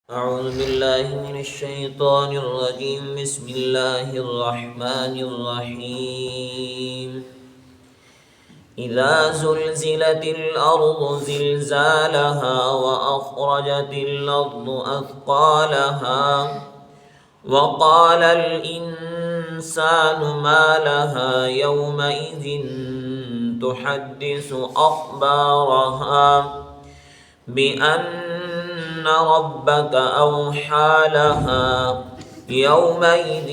أعوذ بالله من الشيطان الرجيم. بسم الله الرحمن الرحيم. إذا زلزلت الأرض زلزالها وأخرجت الأرض أثقالها وقال الإنسان ما لها يومئذ تحدث أخبارها بأن ربك أوحى لها يومئذ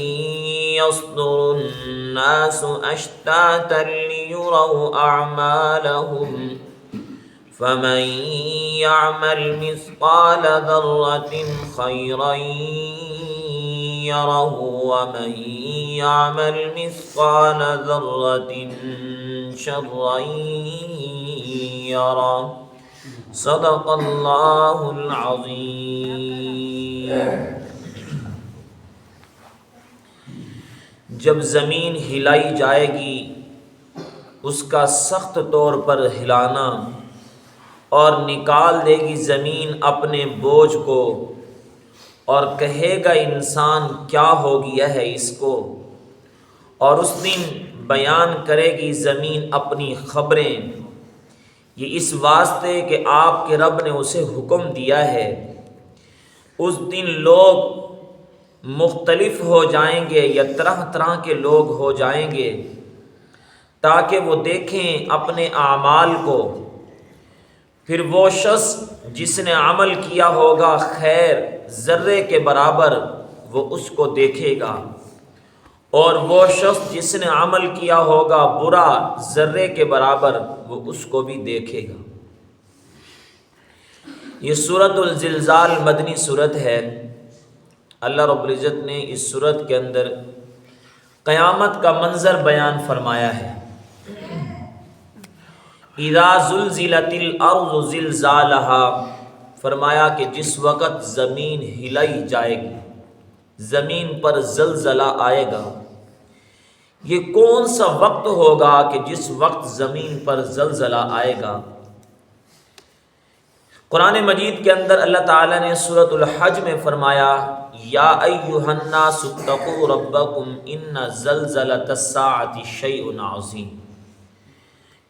يصدر الناس أشتاتا ليروا أعمالهم فمن يعمل مثقال ذرة خيرا يره ومن يعمل مثقال ذرة شرا يره. صدق اللہ العظیم. جب زمین ہلائی جائے گی اس کا سخت طور پر ہلانا اور نکال دے گی زمین اپنے بوجھ کو اور کہے گا انسان کیا ہو گیا ہے اس کو، اور اس دن بیان کرے گی زمین اپنی خبریں. یہ اس واسطے کہ آپ کے رب نے اسے حکم دیا ہے. اس دن لوگ مختلف ہو جائیں گے یا طرح طرح کے لوگ ہو جائیں گے تاکہ وہ دیکھیں اپنے اعمال کو. پھر وہ شخص جس نے عمل کیا ہوگا خیر ذرے کے برابر وہ اس کو دیکھے گا، اور وہ شخص جس نے عمل کیا ہوگا برا ذرے کے برابر وہ اس کو بھی دیکھے گا. یہ سورۃ الزلزال مدنی سورت ہے. اللہ رب العزت نے اس سورت کے اندر قیامت کا منظر بیان فرمایا ہے. اذا زلزلت الارض زلزالها، فرمایا کہ جس وقت زمین ہلائی جائے گی، زمین پر زلزلہ آئے گا. یہ کون سا وقت ہوگا کہ جس وقت زمین پر زلزلہ آئے گا؟ قرآن مجید کے اندر اللہ تعالیٰ نے سورۃ الحج میں فرمایا یا ایھا الناس اتقوا ربکم ان زلزلۃ الساعۃ شیء عظیم.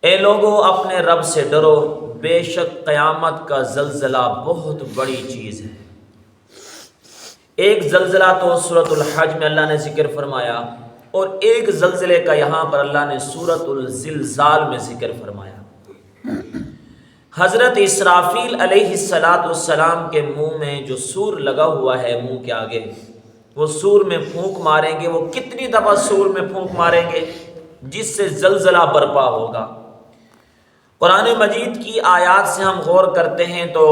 اے لوگو اپنے رب سے ڈرو، بے شک قیامت کا زلزلہ بہت بڑی چیز ہے. ایک زلزلہ تو سورۃ الحج میں اللہ نے ذکر فرمایا، اور ایک زلزلے کا یہاں پر اللہ نے سورۃ الزلزال میں ذکر فرمایا. حضرت اسرافیل علیہ السلام کے منہ میں جو سور لگا ہوا ہے منہ کے آگے، وہ سور میں پھونک ماریں گے. وہ کتنی دفعہ سور میں پھونک ماریں گے جس سے زلزلہ برپا ہوگا. قرآن مجید کی آیات سے ہم غور کرتے ہیں تو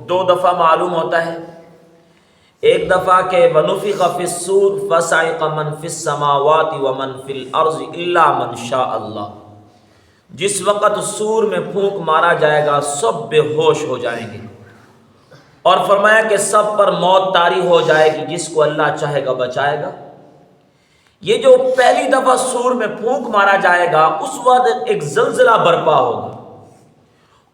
2 دفعہ معلوم ہوتا ہے. ایک دفعہ کہ وَنُفِخَ فِي الصُّورِ فَصَعِقَ مَن فِي السَّمَاوَاتِ وَمَن فِي الْأَرْضِ إِلَّا مَن شَاءَ اللَّهُ. جس وقت سور میں پھونک مارا جائے گا سب بے ہوش ہو جائیں گے، اور فرمایا کہ سب پر موت طاری ہو جائے گی، جس کو اللہ چاہے گا بچائے گا. یہ جو پہلی دفعہ سور میں پھونک مارا جائے گا اس وقت ایک زلزلہ برپا ہوگا.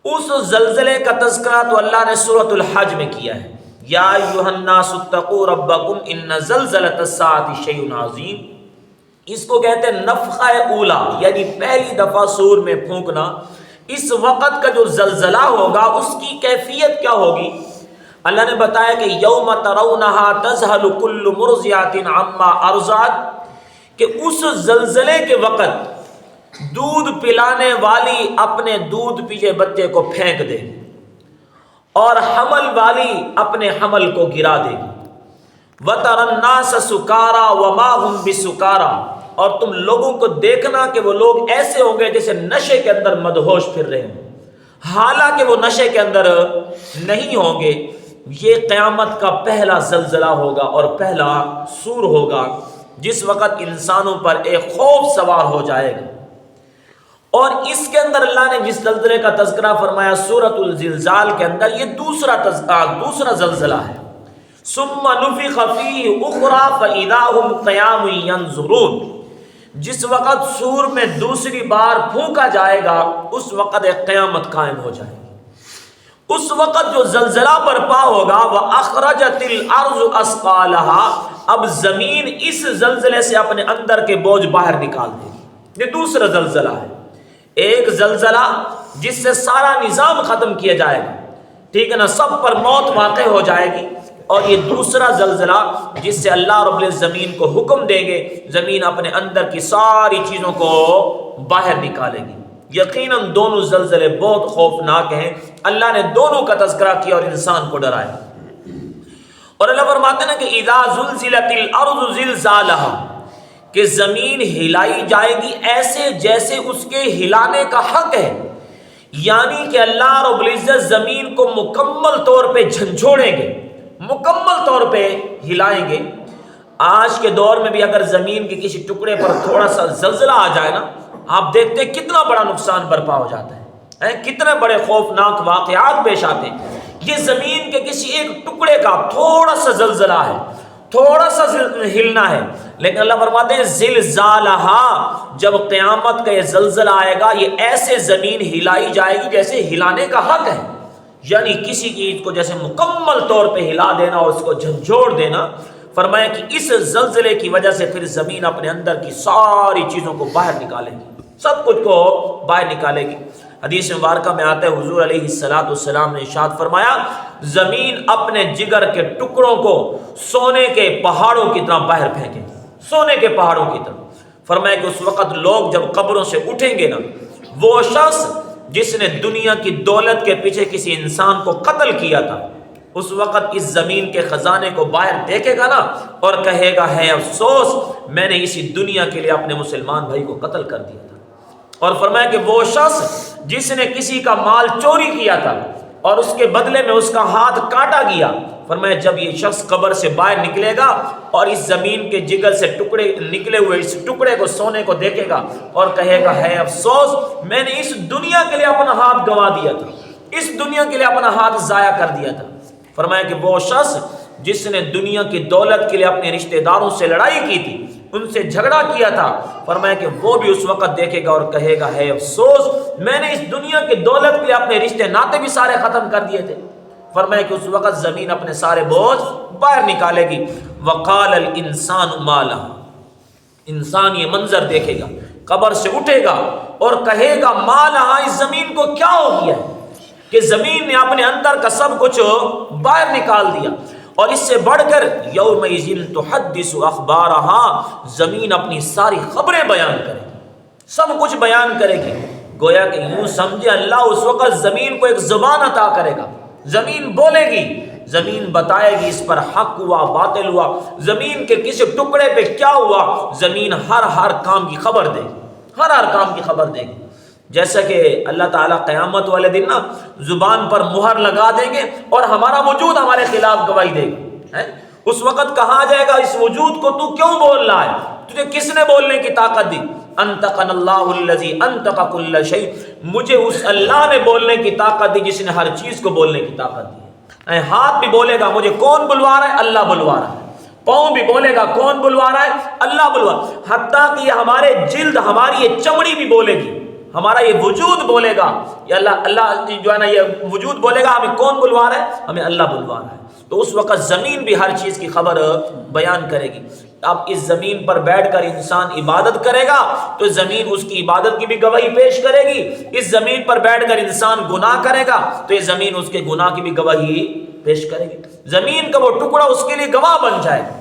اس زلزلے کا تذکرہ تو اللہ نے سورۃ الحج میں کیا ہے. یا ایھا الناس اتقوا ربکم ان زلزلۃ الساعۃ شیء عظیم. اس کو کہتے ہیں نفخہ اولا، یعنی پہلی دفعہ سور میں پھونکنا. اس وقت کا جو زلزلہ ہوگا اس کی کیفیت کیا ہوگی؟ اللہ نے بتایا کہ یوم ترونھا تذہل کل مرضعۃ عما ارضعت، کہ اس زلزلے کے وقت دودھ پلانے والی اپنے دودھ پیے بچے کو پھینک دے گی، اور حمل والی اپنے حمل کو گرا دے گی. وَتَرَى النَّاسَ سُكَارَى وَمَا هُمْ بِسُكَارَى، اور تم لوگوں کو دیکھنا کہ وہ لوگ ایسے ہوں گے جیسے نشے کے اندر مدہوش پھر رہے ہوں، حالانکہ وہ نشے کے اندر نہیں ہوں گے. یہ قیامت کا پہلا زلزلہ ہوگا اور پہلا سور ہوگا جس وقت انسانوں پر ایک خوف سوار ہو جائے گا. اور اس کے اندر اللہ نے جس زلزلے کا تذکرہ فرمایا سورۃ الزلزال کے اندر، یہ دوسرا زلزلہ ہے. ثم نفخ فیہ اخری فاذا هم قیام ینظرون. جس وقت سور میں دوسری بار پھونکا جائے گا اس وقت ایک قیامت قائم ہو جائے گی. اس وقت جو زلزلہ برپا ہوگا وَأَخْرَجَتِ الْأَرْضُ أَثْقَالَهَا، اب زمین اس زلزلے سے اپنے اندر کے بوجھ باہر نکال دے گی۔ یہ دوسرا زلزلہ ہے۔ ایک زلزلہ جس سے سارا نظام ختم کیا جائے گا، ٹھیک ہے نا، سب پر موت واقع ہو جائے گی، اور یہ دوسرا زلزلہ جس سے اللہ رب العزت زمین کو حکم دیں گے، زمین اپنے اندر کی ساری چیزوں کو باہر نکالے گی۔ یقیناً دونوں زلزلے بہت خوفناک ہیں، اللہ نے دونوں کا تذکرہ کیا اور انسان کو ڈرایا۔ اور اللہ فرماتے ہیں کہ اذا زلزلت الارض زلزالها، کہ زمین ہلائی جائے گی ایسے جیسے اس کے ہلانے کا حق ہے، یعنی کہ اللہ رب العزت زمین کو مکمل طور پہ جھنجھوڑیں گے، مکمل طور پہ ہلائیں گے۔ آج کے دور میں بھی اگر زمین کے کسی ٹکڑے پر تھوڑا سا زلزلہ آ جائے نا، آپ دیکھتے ہیں کتنا بڑا نقصان برپا ہو جاتا ہے، کتنے بڑے خوفناک واقعات پیش آتے ہیں۔ یہ زمین کے کسی ایک ٹکڑے کا تھوڑا سا زلزلہ ہے، تھوڑا سا ہلنا ہے، لیکن اللہ فرماتے ہیں زلزالہا، جب قیامت کا یہ زلزلہ آئے گا یہ ایسے زمین ہلائی جائے گی جیسے ہلانے کا حق ہے، یعنی کسی چیز کو جیسے مکمل طور پہ ہلا دینا اور اس کو جھنجھوڑ دینا۔ فرمایا کہ اس زلزلے کی وجہ سے پھر زمین اپنے اندر کی ساری چیزوں کو باہر نکالے گی، سب کچھ کو باہر نکالے گی۔ حدیث مبارکہ میں آتا ہے حضور علیہ السلام نے ارشاد فرمایا زمین اپنے جگر کے ٹکڑوں کو سونے کے پہاڑوں کی طرح باہر پھینکے، سونے کے پہاڑوں کی طرح۔ فرمایا کہ اس وقت لوگ جب قبروں سے اٹھیں گے نا، وہ شخص جس نے دنیا کی دولت کے پیچھے کسی انسان کو قتل کیا تھا، اس وقت اس زمین کے خزانے کو باہر دیکھے گا نا اور کہے گا ہے افسوس میں نے اسی دنیا کے لیے اپنے مسلمان بھائی کو قتل کر دیا تھا۔ اور فرمایا کہ وہ شخص جس نے کسی کا مال چوری کیا تھا اور اس کے بدلے میں اس کا ہاتھ کاٹا گیا، فرمایا جب یہ شخص قبر سے باہر نکلے گا اور اس زمین کے جگر سے ٹکڑے نکلے ہوئے اس ٹکڑے کو سونے کو دیکھے گا اور کہے گا ہے افسوس میں نے اس دنیا کے لیے اپنا ہاتھ گنوا دیا تھا، اس دنیا کے لیے اپنا ہاتھ ضائع کر دیا تھا۔ فرمایا کہ وہ شخص جس نے دنیا کی دولت کے لیے اپنے رشتہ داروں سے لڑائی کی تھی، ان سے جھگڑا کیا تھا، فرمایا کہ وہ بھی اس وقت دیکھے گا اور کہے گا ہے افسوس میں نے اس دنیا کی دولت کے لیے اپنے رشتے ناطے بھی سارے ختم کر دیے تھے۔ فرمایا کہ اس وقت زمین اپنے سارے بوجھ باہر نکالے گی۔ وقال الانسان ما لها، انسان یہ منظر دیکھے گا، قبر سے اٹھے گا اور کہے گا ما لها، اس زمین کو کیا ہو گیا کہ زمین نے اپنے اندر کا سب کچھ باہر نکال دیا۔ اور اس سے بڑھ کر یومئذ تحدث اخبارها، زمین اپنی ساری خبریں بیان کرے گی، سب کچھ بیان کرے گی۔ گویا کہ یوں سمجھے اللہ اس وقت زمین کو ایک زبان عطا کرے گا، زمین بولے گی، زمین بتائے گی اس پر حق ہوا باطل ہوا، زمین کے کسی ٹکڑے پہ کیا ہوا، زمین ہر کام کی خبر دے گی، ہر کام کی خبر دے گی۔ جیسا کہ اللہ تعالیٰ قیامت والے دن نا زبان پر مہر لگا دیں گے اور ہمارا وجود ہمارے خلاف گواہی دے گا۔ اس وقت کہا جائے گا اس وجود کو تو کیوں بول رہا ہے، تجھے کس نے بولنے کی طاقت دی؟ انطقنا اللہ الذی انطق کل شیء، مجھے اس اللہ نے بولنے کی طاقت دی جس نے ہر چیز کو بولنے کی طاقت دی ہے۔ ہاتھ بھی بولے گا مجھے کون بلوا رہا ہے؟ اللہ بلوا رہا ہے۔ پاؤں بھی بولے گا کون بلوا رہا ہے؟ اللہ بلوا، حتیٰ کہ یہ ہمارے جلد ہماری یہ چمڑی بھی بولے گی، ہمارا یہ وجود بولے گا، یہ اللہ جو ہے نا یہ وجود بولے گا ہمیں کون بلوا رہا ہے؟ ہمیں اللہ بلوا رہا ہے۔ تو اس وقت زمین بھی ہر چیز کی خبر بیان کرے گی۔ اب اس زمین پر بیٹھ کر انسان عبادت کرے گا تو زمین اس کی عبادت کی بھی گواہی پیش کرے گی، اس زمین پر بیٹھ کر انسان گناہ کرے گا تو یہ زمین اس کے گناہ کی بھی گواہی پیش کرے گی۔ زمین کا وہ ٹکڑا اس کے لیے گواہ بن جائے گا۔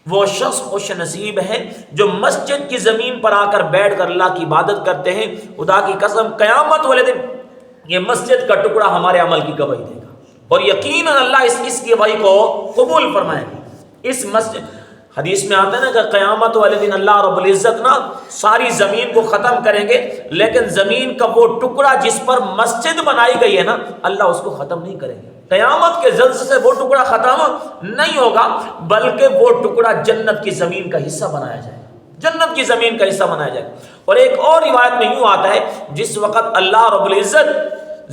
وہ شخص خوش نصیب ہے جو مسجد کی زمین پر آ کر بیٹھ کر اللہ کی عبادت کرتے ہیں۔ خدا کی قسم قیامت والے دن یہ مسجد کا ٹکڑا ہمارے عمل کی گواہی دے گا اور یقیناً اللہ اس کی گواہی کو قبول فرمائے گا۔ اس مسجد حدیث میں آتا ہے نا کہ قیامت والے دن اللہ رب العزت نا ساری زمین کو ختم کریں گے، لیکن زمین کا وہ ٹکڑا جس پر مسجد بنائی گئی ہے نا اللہ اس کو ختم نہیں کریں گے۔ قیامت کے زلزلے سے وہ ٹکڑا ختم نہیں ہوگا بلکہ وہ ٹکڑا جنت کی زمین کا حصہ بنایا جائے گا، جنت کی زمین کا حصہ بنایا جائے گا۔ اور ایک اور روایت میں یوں آتا ہے جس وقت اللہ رب العزت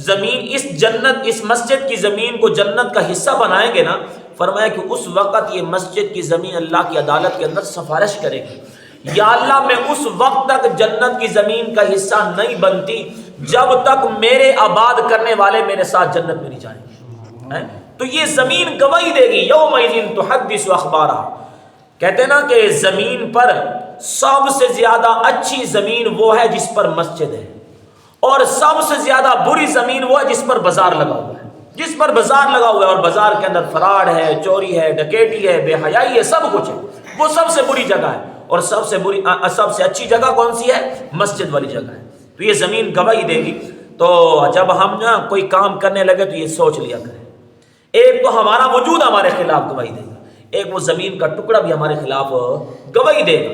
زمین اس جنت اس مسجد کی زمین کو جنت کا حصہ بنائیں گے نا، فرمایا کہ اس وقت یہ مسجد کی زمین اللہ کی عدالت کے اندر سفارش کرے گی، یا اللہ میں اس وقت تک جنت کی زمین کا حصہ نہیں بنتی جب تک میرے آباد کرنے والے میرے ساتھ جنت میں نہیں جائیں گے. تو یہ زمین گواہی دے گی. یومئذ تحدث اخبارہا. کہتے ہیں نا کہ زمین پر سب سے زیادہ اچھی زمین وہ ہے جس پر مسجد ہے، اور سب سے زیادہ بری زمین وہ ہے جس پر بازار لگا ہوا ہے. جس پر بازار لگا ہوا ہے اور بازار کے اندر فراڈ ہے، چوری ہے، ڈکیٹی ہے، بے حیائی ہے، سب کچھ ہے، وہ سب سے بری جگہ ہے. اور سب سے اچھی جگہ کون سی ہے؟ مسجد والی جگہ ہے. تو یہ زمین گواہی دے گی. تو جب ہم نا کوئی کام کرنے لگے تو یہ سوچ لیا کریں، ایک تو ہمارا وجود ہمارے خلاف گواہی دے گا، ایک وہ زمین کا ٹکڑا بھی ہمارے خلاف گواہی دے گا.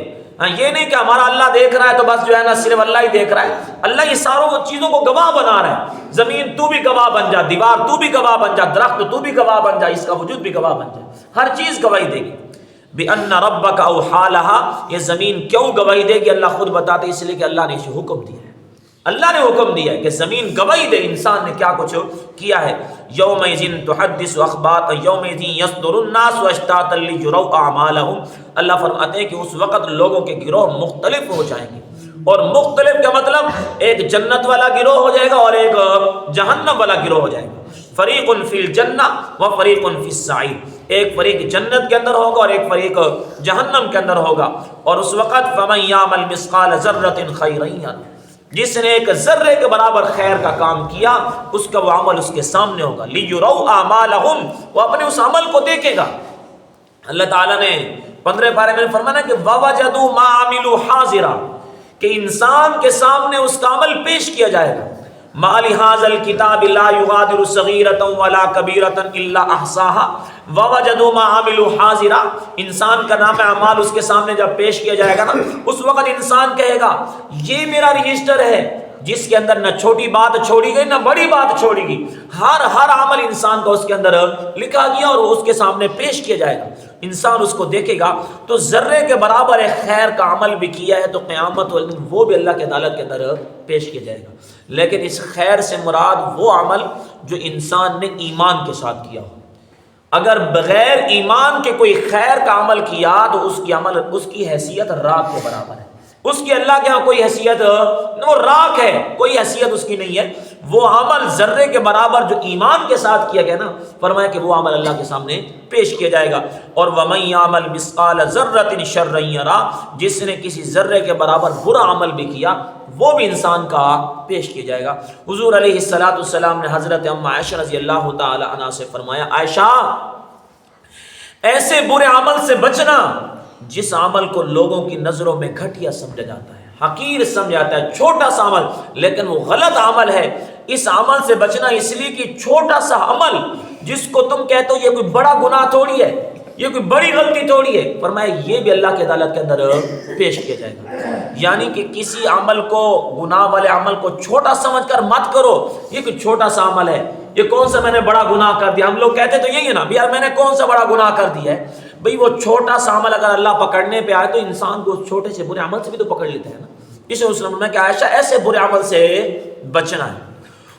یہ نہیں کہ ہمارا اللہ دیکھ رہا ہے تو بس جو ہے نا صرف اللہ ہی دیکھ رہا ہے. اللہ یہ ساروں چیزوں کو گواہ بنا رہا ہے. زمین تو بھی گواہ بن جا، دیوار تو بھی گواہ بن جا، درخت تو بھی گواہ بن جا، اس کا وجود بھی گواہ بن جائے، ہر چیز گواہی دے گی. بِأَنَّ رَبَّكَ أَوْحَىٰ لَهَا. یہ زمین کیوں گواہی دے گی اللہ خود بتاتے، اس لیے کہ اللہ نے اسے حکم دیا ہے. اللہ نے حکم دیا ہے کہ زمین گواہی دے انسان نے کیا کچھ کیا ہے. یومئذ تحدث اخبار یومئذ یصدر الناس اشتاتا لیروا اعمالهم. اللہ فرماتے ہیں کہ اس وقت لوگوں کے گروہ مختلف ہو جائیں گے. اور مختلف کا مطلب ایک جنت والا گروہ ہو جائے گا اور ایک جہنم والا گروہ ہو جائے گا. فریق فی الجنہ و فریق فی السعیر. ایک فریق جنت کے اندر ہوگا اور ایک فریق جہنم کے اندر ہوگا. اور اس وقت فمن یعمل مثقال ذرۃ خیرا یرہ. جس نے ایک ذرے کے برابر خیر کا کام کیا اس کا وہ عمل اس کے سامنے ہوگا. لیروا اعمالهم. وہ اپنے اس عمل کو دیکھے گا. اللہ تعالیٰ نے 15 پارے میں فرمانا کہ وَوَجَدُوا مَا عَمِلُوا حَاضِرًا. کہ انسان کے سامنے اس کا عمل پیش کیا جائے گا. مَا لِهَٰذَا الْكِتَابِ لَا يُغَادِرُ صَغِيرَةً وَلَا كَبِيرَةً إِلَّا أَحْصَاهَا وَوَجَدُوا مَا عَمِلُوا حَاضِرًا. انسان کا نام اعمال اس کے سامنے جب پیش کیا جائے گا نا، اس وقت انسان کہے گا یہ میرا رجسٹر ہے جس کے اندر نہ چھوٹی بات چھوڑی گئی نہ بڑی بات چھوڑی گئی. ہر عمل انسان کا اس کے اندر لکھا گیا اور اس کے سامنے پیش کیا جائے گا. انسان اس کو دیکھے گا تو ذرے کے برابر ایک خیر کا عمل بھی کیا ہے تو قیامت والے دن وہ بھی اللہ کی عدالت کے اندر پیش کیا جائے گا. لیکن اس خیر سے مراد وہ عمل جو انسان نے ایمان کے ساتھ کیا ہو. اگر بغیر ایمان کے کوئی خیر کا عمل کیا تو اس کی حیثیت راکھ کے برابر ہے. اس کی اللہ کے ہاں کوئی حیثیت، وہ راکھ ہے، کوئی حیثیت اس کی نہیں ہے. وہ عمل ذرے کے برابر جو ایمان کے ساتھ کیا گیا نا، فرمایا کہ وہ عمل اللہ کے سامنے پیش کیا جائے گا. اور وَمَن يَعْمَلْ مِثْقَالَ ذَرَّةٍ شَرًّا يَرَهُ. جس نے کسی ذرے کے برابر برا عمل بھی کیا وہ بھی انسان کا پیش کیا جائے گا. حضور علیہ السلام نے حضرت ام عائشہ رضی اللہ تعالی عنہا سے فرمایا، عائشہ ایسے برے عمل سے بچنا جس عمل کو لوگوں کی نظروں میں گھٹیا سمجھا جاتا ہے، حقیر سمجھا جاتا ہے، چھوٹا سا عمل لیکن وہ غلط عمل ہے. اس عمل سے بچنا اس لیے کہ چھوٹا سا عمل جس کو تم کہتے ہو یہ کوئی بڑا گناہ تھوڑی ہے، یہ کوئی بڑی غلطی تھوڑی ہے، فرمایا یہ بھی اللہ کی عدالت کے اندر پیش کیا جائے گا. یعنی کہ کسی عمل کو، گناہ والے عمل کو چھوٹا سمجھ کر مت کرو. یہ کوئی چھوٹا سا عمل ہے، یہ کون سا میں نے بڑا گناہ کر دیا. ہم لوگ کہتے تو یہی ہے نا، یار میں نے کون سا بڑا گناہ کر دیا ہے. بھئی وہ چھوٹا سا عمل اگر اللہ پکڑنے پہ آئے تو انسان کو اس چھوٹے سے برے عمل سے بھی تو پکڑ لیتا ہے نا. اس مسلم میں کہ عائشہ ایسے برے عمل سے بچنا ہے.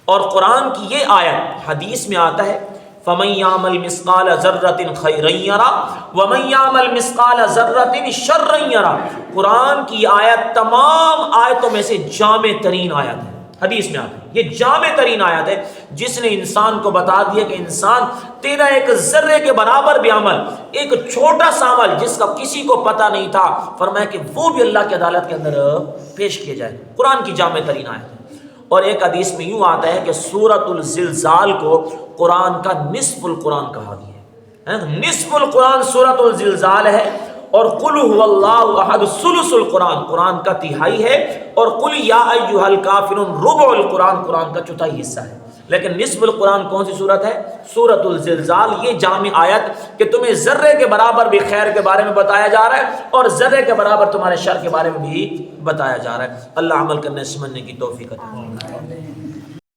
اور قرآن کی یہ آیت حدیث میں آتا ہے فَمَن يَعْمَلْ مِثْقَالَ ذَرَّةٍ خَيْرًا يَرَهُ وَمَن يَعْمَلْ مِثْقَالَ ذَرَّةٍ شَرًّا يَرَهُ. قرآن کی آیت تمام آیتوں میں سے جامع ترین آیت ہے. حدیث میں آتا ہے یہ جامع ترین آیت ہے جس نے انسان کو بتا دیا کہ انسان تیرا ایک ذرے کے برابر بھی عمل، ایک چھوٹا سا عمل جس کا کسی کو پتہ نہیں تھا، فرمایا کہ وہ بھی اللہ کی عدالت کے اندر پیش کیا جائے. قرآن کی جامع ترین آیت ہے. اور ایک حدیث میں یوں آتا ہے کہ سورۃ الزلزال کو قرآن کا نصف القرآن کہا گیا ہے. نصف القرآن سورۃ الزلزال ہے. اور قل هو اللہ احد ثلث القرآن قرآن کا تہائی ہے. اور قل یا ایھا الکافرون ربع القرآن قرآن کا چوتھائی حصہ ہے. لیکن نصف القرآن کون سی صورت ہے؟ سورۃ الزلزال. یہ جامع آیت کہ تمہیں ذرے کے برابر بھی خیر کے بارے میں بتایا جا رہا ہے اور ذرے کے برابر تمہارے شر کے بارے میں بھی بتایا جا رہا ہے. اللہ عمل کرنے سمجھنے کی توفیق عطا فرمائے.